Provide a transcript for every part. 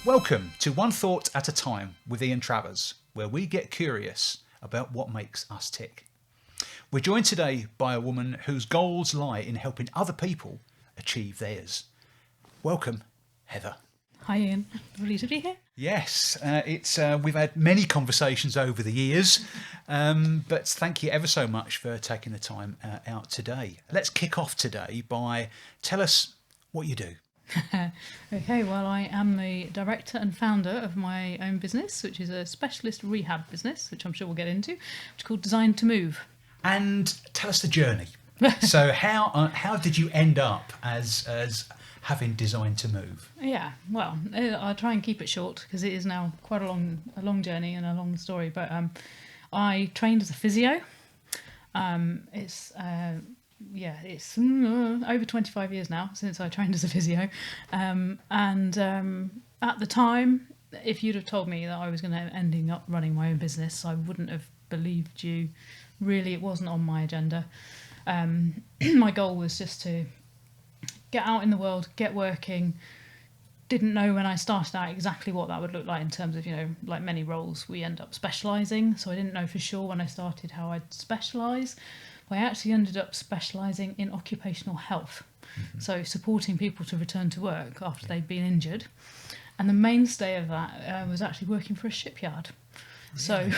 Welcome to One Thought at a Time with Ian Travers, where we get curious about what makes us tick. We're joined today by a woman whose goals lie in helping other people achieve theirs. Welcome, Heather. Hi Ian, lovely to be here. Yes, we've had many conversations over the years, but thank you ever so much for taking the time out today. Let's kick off today by tell us what you do. Okay, well, I am the director and founder of my own business, which is a specialist rehab business, which I'm sure we'll get into, which is called Design to Move. And tell us the journey. So how did you end up as having Design to Move? Yeah, well, I'll try and keep it short because it is now quite a long journey and a long story. But I trained as a physio. It's over 25 years now since I trained as a physio. At the time, if you'd have told me that I was going to end up running my own business, I wouldn't have believed you. Really, it wasn't on my agenda. My goal was just to get out in the world, get working. Didn't know when I started out exactly what that would look like in terms of, like many roles, we end up specialising. So I didn't know for sure when I started how I'd specialise. I actually ended up specialising in occupational health, so supporting people to return to work after they'd been injured. And the mainstay of that was actually working for a shipyard. Really? So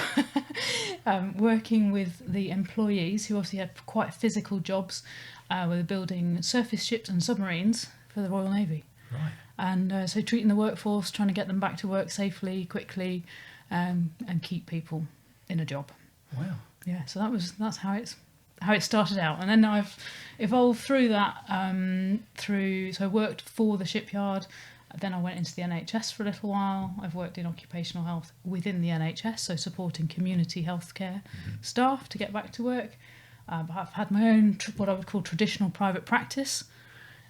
working with the employees who obviously had quite physical jobs, were building surface ships and submarines for the Royal Navy. Right. And so treating the workforce, trying to get them back to work safely, quickly, and keep people in a job. Wow. Yeah, so that's how it started out, and then I've evolved through that. So I worked for the shipyard, then I went into the NHS for a little while. I've worked in occupational health within the NHS, so supporting community healthcare staff to get back to work. But I've had my own what I would call traditional private practice,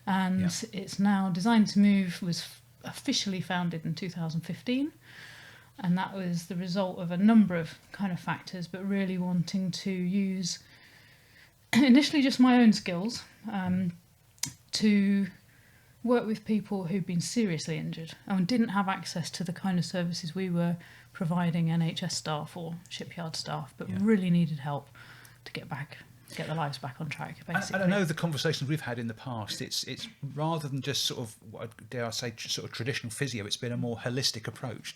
and it's now Design to Move was officially founded in 2015. And that was the result of a number of kind of factors, but really wanting to use initially just my own skills to work with people who'd been seriously injured and didn't have access to the kind of services we were providing NHS staff or shipyard staff, but really needed help to get their lives back on track, basically. And I know the conversations we've had in the past, it's rather than just sort of, dare I say, sort of traditional physio, it's been a more holistic approach,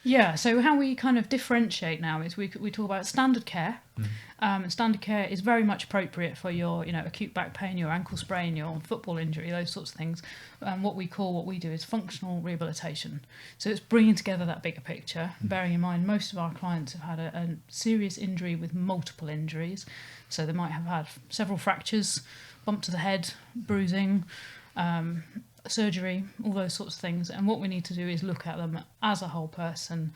Yeah, so how we kind of differentiate now is we talk about standard care. Standard care is very much appropriate for your, acute back pain, your ankle sprain, your football injury, those sorts of things. What we do is functional rehabilitation. So it's bringing together that bigger picture, bearing in mind most of our clients have had a serious injury with multiple injuries. So they might have had several fractures, bump to the head, bruising, surgery, all those sorts of things. And what we need to do is look at them as a whole person,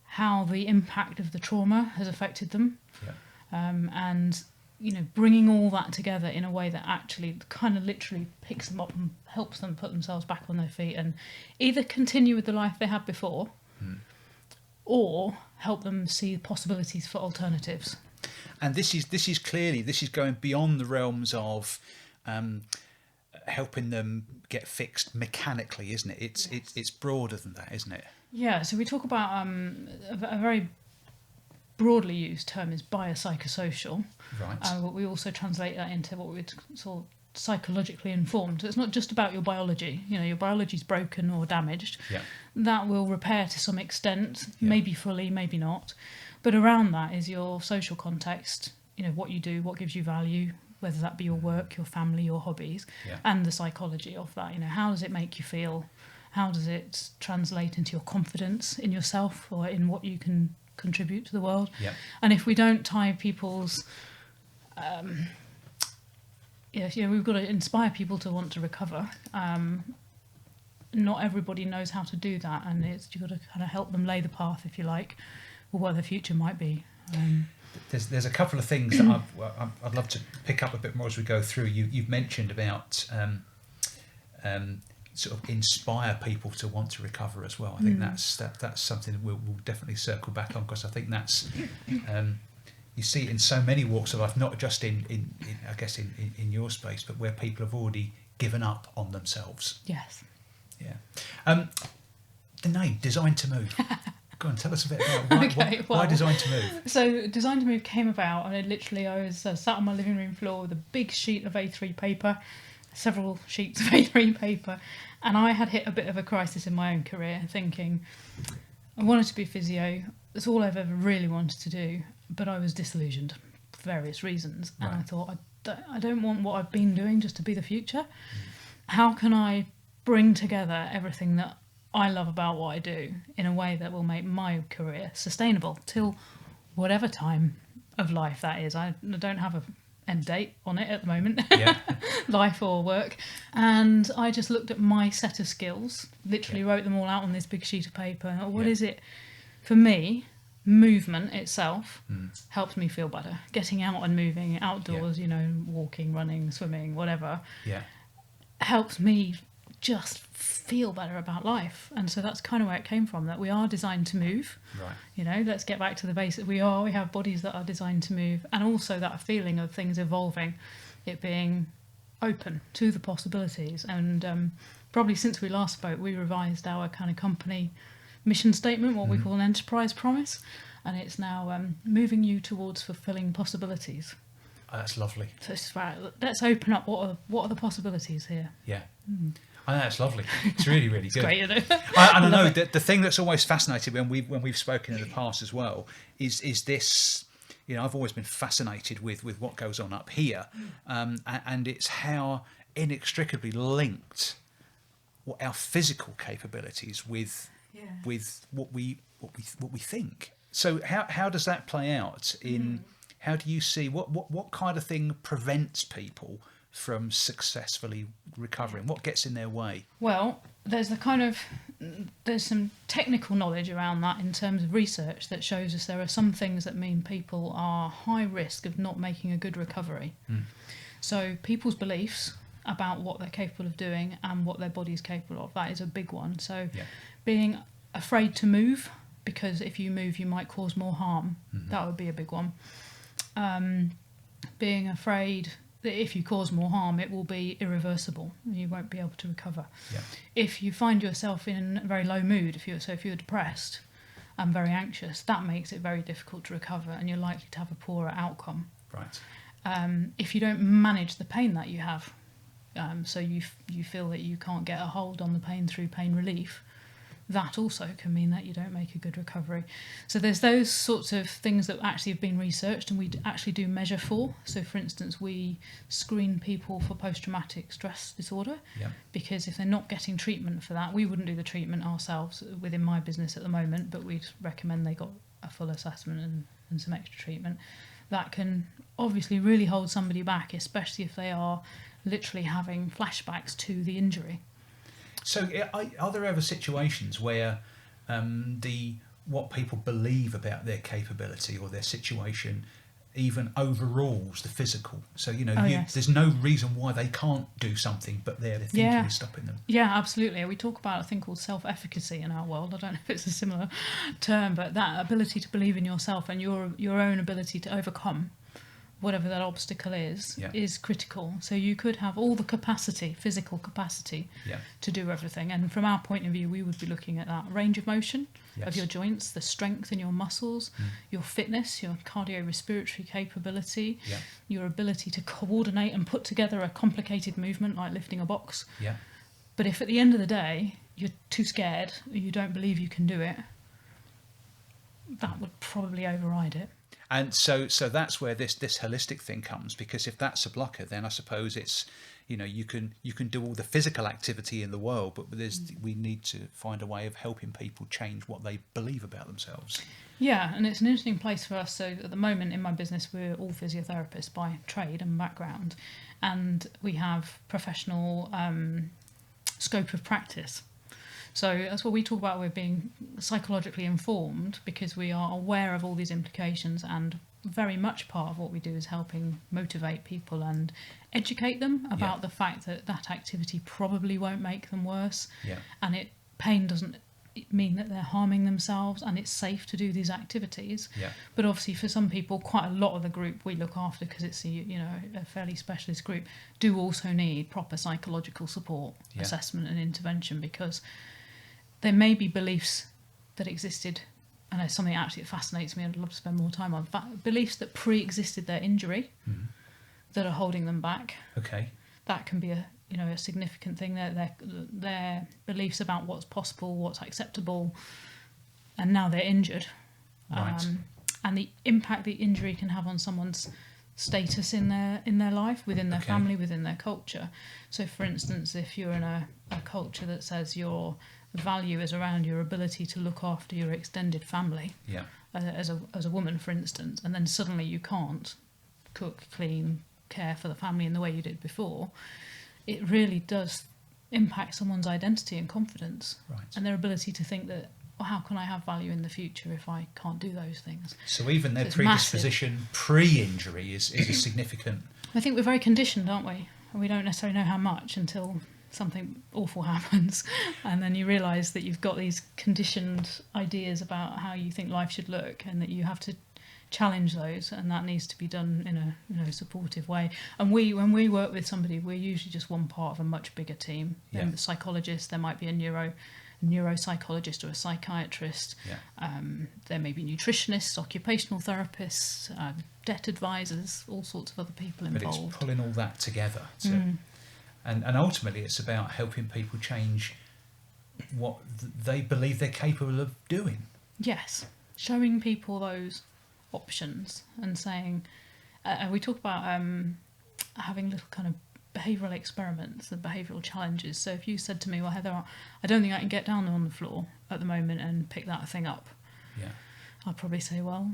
how the impact of the trauma has affected them, and bringing all that together in a way that actually kind of literally picks them up and helps them put themselves back on their feet and either continue with the life they had before or help them see possibilities for alternatives. And this is clearly going beyond the realms of helping them get fixed mechanically, isn't it? It's broader than that, isn't it? Yeah. So we talk about a very broadly used term is biopsychosocial. Right. But we also translate that into what we'd call psychologically informed. So it's not just about your biology. Your biology's broken or damaged. Yeah. That will repair to some extent, maybe fully, maybe not. But around that is your social context, what you do, what gives you value, whether that be your work, your family, your hobbies, and the psychology of that. How does it make you feel? How does it translate into your confidence in yourself or in what you can contribute to the world? Yeah. And if we don't tie people's... we've got to inspire people to want to recover. Not everybody knows how to do that, and you've got to kind of help them lay the path, if you like, or what the future might be. There's a couple of things that I'd love to pick up a bit more as we go through. You've mentioned about sort of inspire people to want to recover as well. I think that's something that we'll definitely circle back on, because I think that's you see it in so many walks of life, not just in I guess in your space, but where people have already given up on themselves. Yes. Yeah. the name, Designed to Move. Go on, tell us a bit about why Designed to Move. So Designed to Move came about, and I was sat on my living room floor with a big sheet of A3 paper, several sheets of A3 paper, and I had hit a bit of a crisis in my own career, thinking I wanted to be a physio. That's all I've ever really wanted to do, but I was disillusioned for various reasons, and I thought I don't want what I've been doing just to be the future. How can I bring together everything that I love about what I do in a way that will make my career sustainable till whatever time of life that is. I don't have an end date on it at the moment, life or work. And I just looked at my set of skills, literally wrote them all out on this big sheet of paper. What is it for me? Movement itself helps me feel better. Getting out and moving outdoors, walking, running, swimming, whatever, helps me just feel better about life. And so that's kind of where it came from, that we are designed to move. Right. Let's get back to the basic. We have bodies that are designed to move, and also that feeling of things evolving, it being open to the possibilities. And probably since we last spoke, we revised our kind of company mission statement, what we call an enterprise promise, and it's now moving you towards fulfilling possibilities. Oh, that's lovely. So it's right. Let's open up. What are the possibilities here? Yeah. I know, it's lovely. It's really, really good. It's great, isn't it? I know the thing that's always fascinated when we've spoken in the past as well is this. I've always been fascinated with what goes on up here, and it's how inextricably linked our physical capabilities with what we think. So how does that play out in? How do you see what kind of thing prevents people from successfully recovering? What gets in their way? Well, there's some technical knowledge around that in terms of research that shows us there are some things that mean people are high risk of not making a good recovery. So people's beliefs about what they're capable of doing and what their body's capable of, that is a big one. So being afraid to move, because if you move you might cause more harm, that would be a big one. Being afraid that if you cause more harm, it will be irreversible. You won't be able to recover. If you find yourself in a very low mood, if you're depressed and very anxious, that makes it very difficult to recover, and you're likely to have a poorer outcome. Right. If you don't manage the pain that you have, so you feel that you can't get a hold on the pain through pain relief, that also can mean that you don't make a good recovery. So there's those sorts of things that actually have been researched and we actually do measure for. So for instance, we screen people for post-traumatic stress disorder, because if they're not getting treatment for that, we wouldn't do the treatment ourselves within my business at the moment, but we'd recommend they got a full assessment and some extra treatment. That can obviously really hold somebody back, especially if they are literally having flashbacks to the injury. So are there ever situations where what people believe about their capability or their situation even overrules the physical? So, there's no reason why they can't do something, but their thinking is stopping them. Yeah, absolutely. We talk about a thing called self-efficacy in our world. I don't know if it's a similar term, but that ability to believe in yourself and your own ability to overcome whatever that obstacle is critical. So you could have all the capacity, physical capacity, to do everything. And from our point of view, we would be looking at that range of motion of your joints, the strength in your muscles, your fitness, your cardiorespiratory capability, your ability to coordinate and put together a complicated movement like lifting a box. But if at the end of the day you're too scared, or you don't believe you can do it, that would probably override it. And so that's where this holistic thing comes, because if that's a blocker, then I suppose it's, you can do all the physical activity in the world, but we need to find a way of helping people change what they believe about themselves. Yeah, and it's an interesting place for us. So at the moment in my business, we're all physiotherapists by trade and background, and we have professional scope of practice. So that's what we talk about. We're being psychologically informed because we are aware of all these implications, and very much part of what we do is helping motivate people and educate them about the fact that activity probably won't make them worse, and pain doesn't mean that they're harming themselves, and it's safe to do these activities. But obviously for some people, quite a lot of the group we look after, because it's a fairly specialist group, do also need proper psychological support, assessment and intervention, because there may be beliefs that existed, and it's something actually that fascinates me and I'd love to spend more time on, beliefs that pre-existed their injury that are holding them back. Okay. That can be a significant thing. Their beliefs about what's possible, what's acceptable, and now they're injured. Right. And the impact the injury can have on someone's status in their life, within their family, within their culture. So, for instance, if you're in a culture that says your value is around your ability to look after your extended family, as a woman, for instance, and then suddenly you can't cook, clean, care for the family in the way you did before, it really does impact someone's identity and confidence, and their ability to think that, well, how can I have value in the future if I can't do those things? So even their predisposition pre-injury is a significant... I think we're very conditioned, aren't we? And we don't necessarily know how much until something awful happens, and then you realise that you've got these conditioned ideas about how you think life should look, and that you have to challenge those, and that needs to be done in a supportive way. And when we work with somebody, we're usually just one part of a much bigger team. Then the psychologist, there might be a neuropsychologist or a psychiatrist. There may be nutritionists, occupational therapists, debt advisors, all sorts of other people involved. But it's pulling all that together. And ultimately it's about helping people change what they believe they're capable of doing. Yes, showing people those options and saying, we talk about having little kind of behavioural experiments and behavioural challenges. So if you said to me, well, Heather, I don't think I can get down on the floor at the moment and pick that thing up, I'd probably say, well,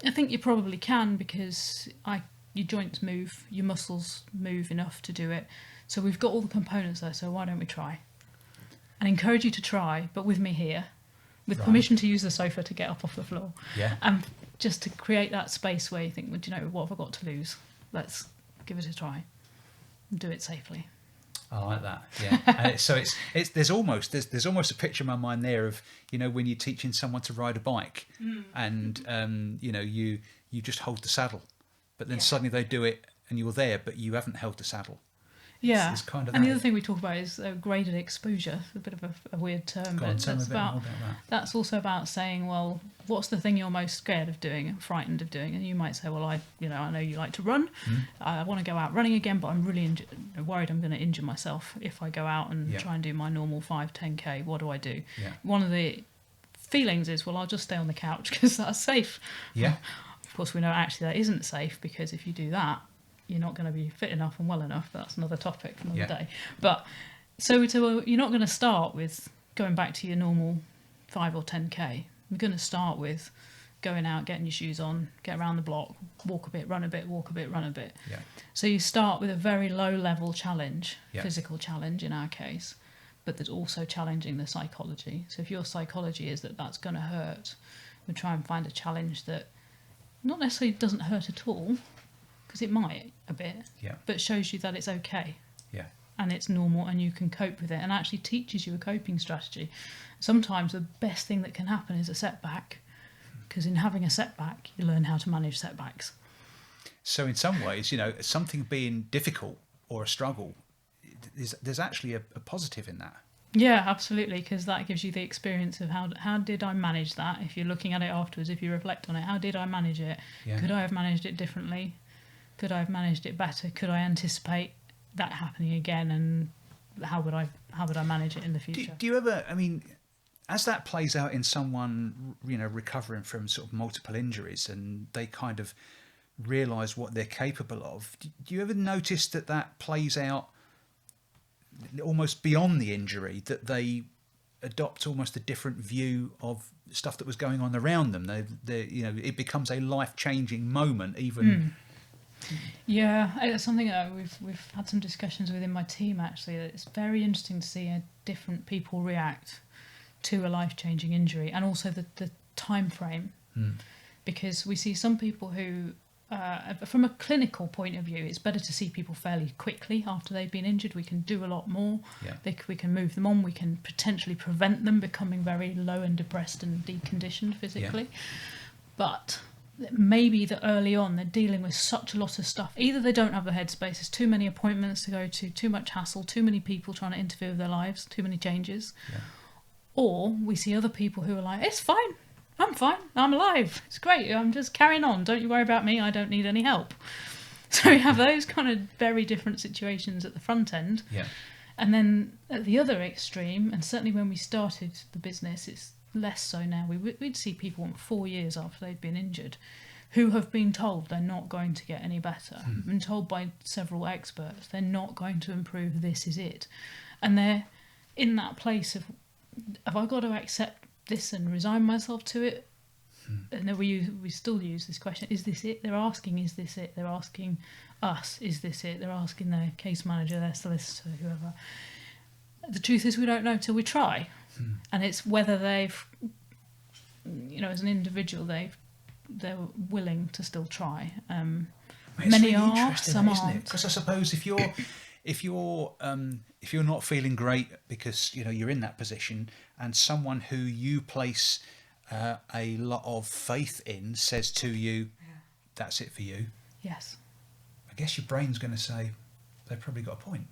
I think you probably can, because your joints move, your muscles move enough to do it. So we've got all the components there, so why don't we try? And encourage you to try, but with me here, with permission to use the sofa to get up off the floor. And just to create that space where you think, well, do you know, what have I got to lose? Let's give it a try and do it safely. I like that. And so there's almost a picture in my mind there of, you know, when you're teaching someone to ride a bike, and you know, you just hold the saddle, but then suddenly they do it and you're there, but you haven't held the saddle. It's kind of and the other thing we talk about is graded exposure. It's a bit of a weird term, but that's also about saying, well, what's the thing you're most scared of doing and frightened of doing? And you might say, well, I know you like to run. I want to go out running again, but I'm really worried I'm going to injure myself if I go out and try and do my normal 5-10k. What do I do? One of the feelings is, well, I'll just stay on the couch because that's safe. Of course, we know actually that isn't safe, because if you do that, you're not going to be fit enough and well enough. That's another topic for another day. But so you're not going to start with going back to your normal 5 or 10k. You're going to start with going out, getting your shoes on, get around the block, walk a bit, run a bit, walk a bit, run a bit. So you start with a very low level challenge, physical challenge in our case, but there's also challenging the psychology. So if your psychology is that that's going to hurt, we try and find a challenge that not necessarily doesn't hurt at all, because it might a bit, but shows you that it's okay, and it's normal, and you can cope with it, and actually teaches you a coping strategy. Sometimes the best thing that can happen is a setback, because in having a setback, you learn how to manage setbacks. So in some ways, you know, something being difficult or a struggle, there's actually a positive in that. Yeah, absolutely, because that gives you the experience of how did I manage that. If you're looking at it afterwards, if you reflect on it, how did I manage it? Could I have managed it differently? Could I have managed it better? Could I anticipate that happening again? And how would I manage it in the future? Do you ever, I mean, as that plays out in someone, you know, recovering from sort of multiple injuries, and they kind of realise what they're capable of, do you ever notice that plays out almost beyond the injury, that they adopt almost a different view of stuff that was going on around them? They you know, it becomes a life-changing moment, even... Yeah, it's something that we've had some discussions within my team, actually, that it's very interesting to see how different people react to a life-changing injury, and also the time frame. Because we see some people who, from a clinical point of view, it's better to see people fairly quickly after they've been injured. We can do a lot more. We can move them on. We can potentially prevent them becoming very low and depressed and deconditioned physically. But maybe that early on they're dealing with such a lot of stuff. Either they don't have the headspace, there's too many appointments to go to, too much hassle, too many people trying to interfere with their lives, too many changes, Or we see other people who are like, it's fine, I'm alive, it's great, I'm just carrying on, don't you worry about me, I don't need any help. So we have those kind of very different situations at the front end. Yeah. And then at the other extreme, and certainly when we started the business, it's less so now, we'd see people 4 years after they'd been injured who have been told they're not going to get any better, been told by several experts they're not going to improve, this is it. And they're in that place of, have I got to accept this and resign myself to it? And then we still use this question, is this it? They're asking, is this it? They're asking us, is this it? They're asking their case manager, their solicitor, whoever. The truth is we don't know till we try. And it's whether they've, as an individual, they're willing to still try. Many really are, some aren't. Because I suppose if you're not feeling great because you're in that position, and someone who you place a lot of faith in says to you, that's it for you. Yes. I guess your brain's going to say, they've probably got a point.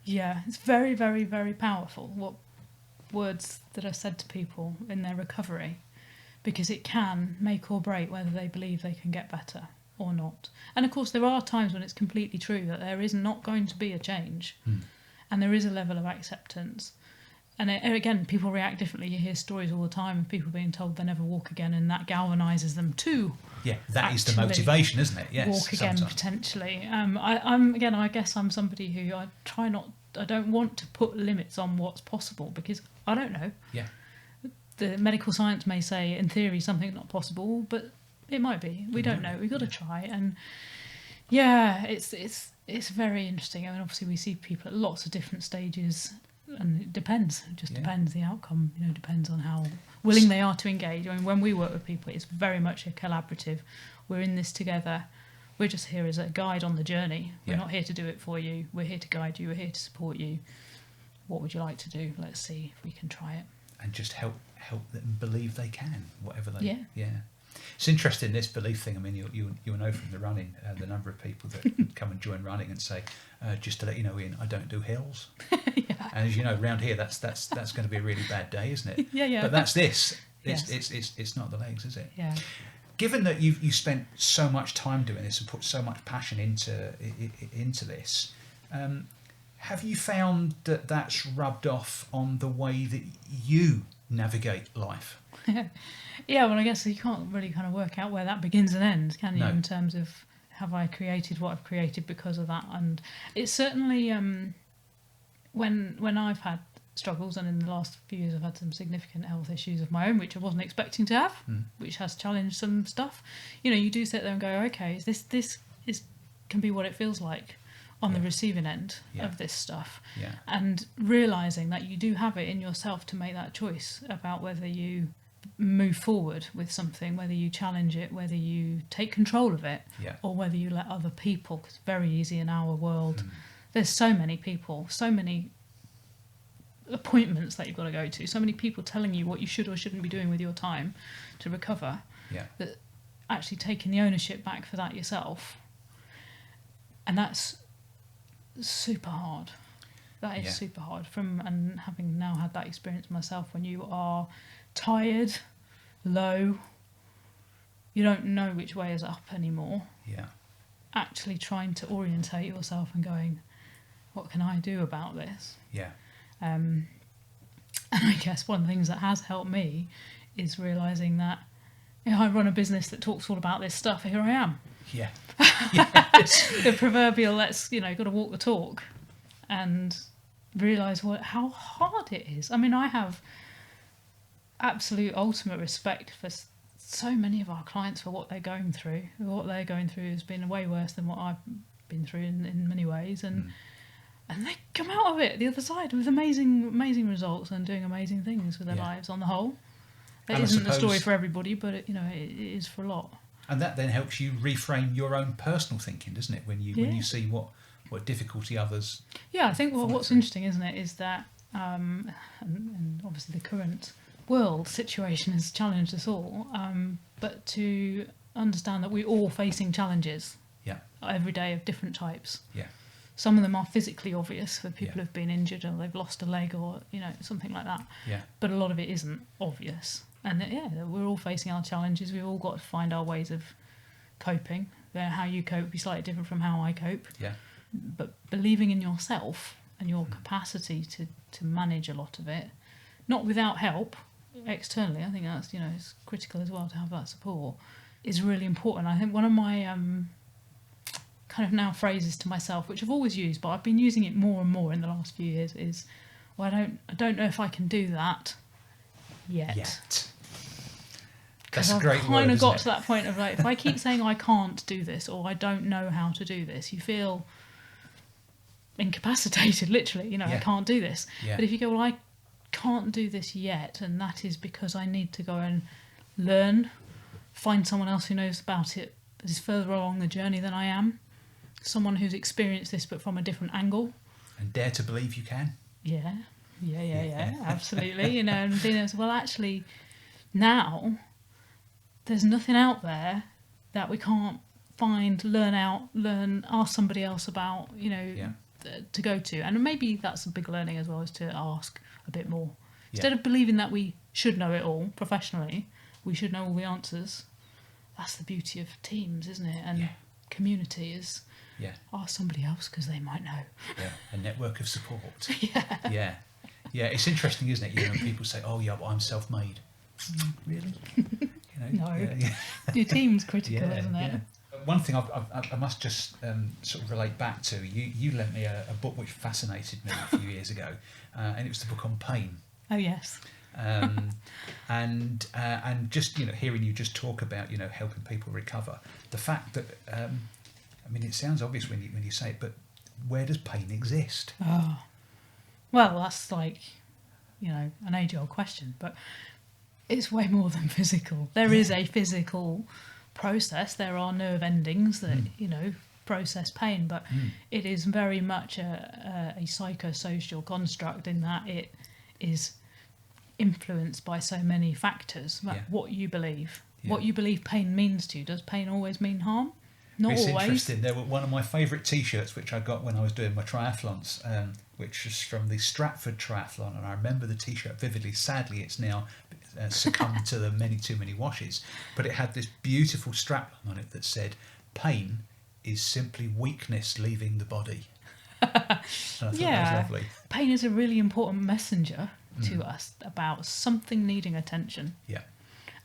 Yeah, it's very, very, very powerful, what words that are said to people in their recovery, because it can make or break whether they believe they can get better or not. And of course, there are times when it's completely true that there is not going to be a change, and there is a level of acceptance. And again, people react differently. You hear stories all the time of people being told they never walk again, and that galvanises them too. Yeah, that is the motivation, isn't it? Yes, walk again sometimes. Potentially. I guess I'm somebody who I don't want to put limits on what's possible, because I don't know. Yeah. The medical science may say, in theory, something's not possible, but it might be. We don't know. We've got to try. And yeah, it's very interesting. I mean, obviously we see people at lots of different stages, and it depends. It just depends. The outcome, depends on how willing they are to engage. I mean, when we work with people, it's very much a collaborative. We're in this together. We're just here as a guide on the journey. We're not here to do it for you. We're here to guide you. We're here to support you. What would you like to do? Let's see if we can try it. And just help them believe they can, whatever they... Yeah. It's interesting, this belief thing. I mean, you'll know from the running, the number of people that come and join running and say, just to let you know, Ian, I don't do hills. And as you know, around here, that's going to be a really bad day, isn't it? Yeah. But that's this. Yes. It's not the legs, is it? Yeah. Given that you spent so much time doing this and put so much passion into this, have you found that that's rubbed off on the way that you navigate life? Yeah, well, I guess you can't really kind of work out where that begins and ends, can you? No. In terms of, have I created what I've created because of that? And it's certainly when I've had struggles, and in the last few years I've had some significant health issues of my own, which I wasn't expecting to have, which has challenged some stuff. You do sit there and go, okay, this can be what it feels like on the receiving end of this stuff. Yeah. And realising that you do have it in yourself to make that choice about whether you move forward with something, whether you challenge it, whether you take control of it, or whether you let other people, because it's very easy in our world. There's so many people, so many appointments that you've got to go to, so many people telling you what you should or shouldn't be doing with your time to recover, that actually taking the ownership back for that yourself, and that's super hard. That is super hard. And having now had that experience myself, when you are tired, low, you don't know which way is up anymore. Actually trying to orientate yourself and going, what can I do about this? And I guess one of the things that has helped me is realising that I run a business that talks all about this stuff. Here I am. The proverbial, got to walk the talk, and realise how hard it is. I mean, I have absolute ultimate respect for so many of our clients for what they're going through. What they're going through has been way worse than what I've been through in many ways, and they come out of it the other side with amazing results and doing amazing things with their lives on the whole. It isn't the story for everybody, but it is for a lot. And that then helps you reframe your own personal thinking, doesn't it? When you see what difficulty others. Yeah, I think what's interesting, isn't it, is that and obviously the current world situation has challenged us all, but to understand that we're all facing challenges every day of different types. Some of them are physically obvious for people Yeah. who've been injured or they've lost a leg or, something like that. Yeah. But a lot of it isn't obvious. And we're all facing our challenges. We've all got to find our ways of coping. How you cope will be slightly different from how I cope. Yeah. But believing in yourself and your capacity to manage a lot of it, not without help externally, I think that's, it's critical as well to have that support, is really important. I think one of my kind of now phrases to myself, which I've always used, but I've been using it more and more in the last few years, is, well, I don't know if I can do that yet. That's a I've great word, kind of got isn't to that point of like, if I keep saying I can't do this or I don't know how to do this, you feel incapacitated, literally. I can't do this. Yeah. But if you go, well, I can't do this yet, and that is because I need to go and learn, find someone else who knows about it that is further along the journey than I am, someone who's experienced this but from a different angle. And dare to believe you can. Yeah, absolutely. And being able to, well, actually, now there's nothing out there that we can't find, ask somebody else about, to go to. And maybe that's a big learning as well, is to ask a bit more. Instead of believing that we should know it all professionally, we should know all the answers. That's the beauty of teams, isn't it? And community is ask somebody else because they might know. Yeah, a network of support. Yeah. Yeah, it's interesting, isn't it? When people say, "Oh, yeah, well, I'm self-made." Really? No. Your team's critical, isn't it? Yeah. One thing I must just sort of relate back to, you lent me a book which fascinated me a few years ago, and it was the book on pain. Oh, yes. And just hearing you just talk about helping people recover, the fact that it sounds obvious when you say it, but where does pain exist? Oh, well, that's like an age-old question, but it's way more than physical. There is a physical process. There are nerve endings that process pain, but it is very much a psychosocial construct in that it is influenced by so many factors. Like what you believe, what you believe pain means to you. Does pain always mean harm? Not it's always. Interesting. There were one of my favourite T-shirts which I got when I was doing my triathlons, which was from the Stratford Triathlon, and I remember the T-shirt vividly. Sadly, it's now succumbed to the too many washes, but it had this beautiful strapline on it that said, "Pain is simply weakness leaving the body." And I thought that was lovely. Pain is a really important messenger to us about something needing attention. Yeah.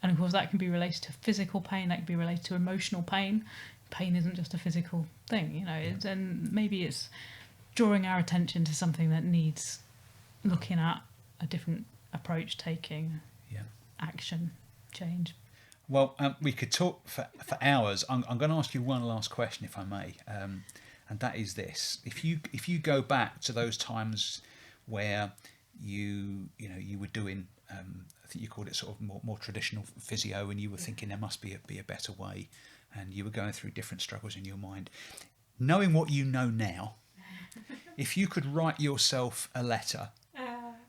And of course that can be related to physical pain, that can be related to emotional pain. Pain isn't just a physical thing, and maybe it's drawing our attention to something that needs looking at, a different approach taking, action, change. Well, we could talk for hours. I'm going to ask you one last question, if I may, and that is this: if you go back to those times where you were doing, I think you called it sort of more traditional physio, and you were thinking there must be a better way, and you were going through different struggles in your mind, knowing what you know now, if you could write yourself a letter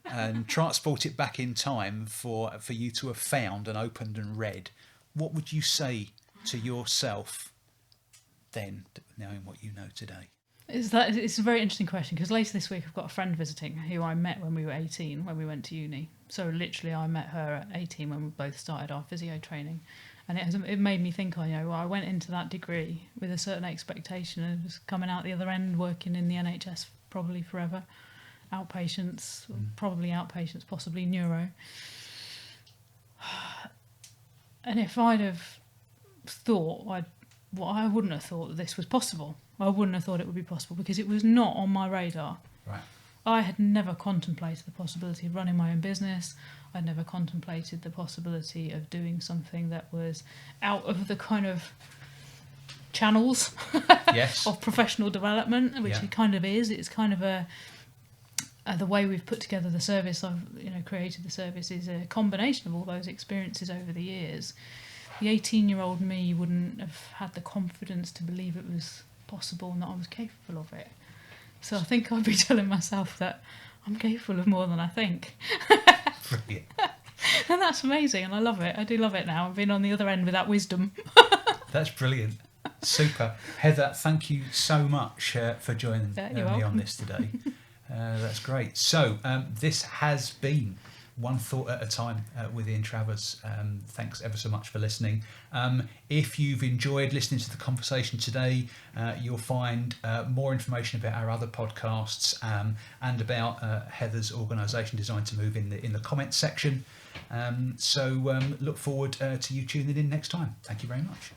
and transport it back in time for you to have found and opened and read, what would you say to yourself then, knowing what you know today? It's a very interesting question, because later this week I've got a friend visiting who I met when we were 18, when we went to uni. So literally I met her at 18 when we both started our physio training. And it made me think, I went into that degree with a certain expectation and was coming out the other end working in the NHS probably forever. Outpatients, probably outpatients, possibly neuro. And if I'd have thought, I wouldn't have thought that this was possible. I wouldn't have thought it would be possible because it was not on my radar. Right. I had never contemplated the possibility of running my own business. I'd never contemplated the possibility of doing something that was out of the kind of channels of professional development, which it kind of is. It's kind of the way we've put together the service. I've created the service is a combination of all those experiences over the years. The 18-year-old me wouldn't have had the confidence to believe it was possible and that I was capable of it. So I think I'd be telling myself that I'm capable of more than I think. Brilliant. And that's amazing, and I love it. I do love it now. I've been on the other end with that wisdom. That's brilliant. Super. Heather, thank you so much for joining Yeah, me you're on welcome. this today. That's great. So this has been One Thought at a Time with Ian Travers. Thanks ever so much for listening. If you've enjoyed listening to the conversation today, you'll find more information about our other podcasts and about Heather's organisation Design to Move in the comments section. So look forward to you tuning in next time. Thank you very much.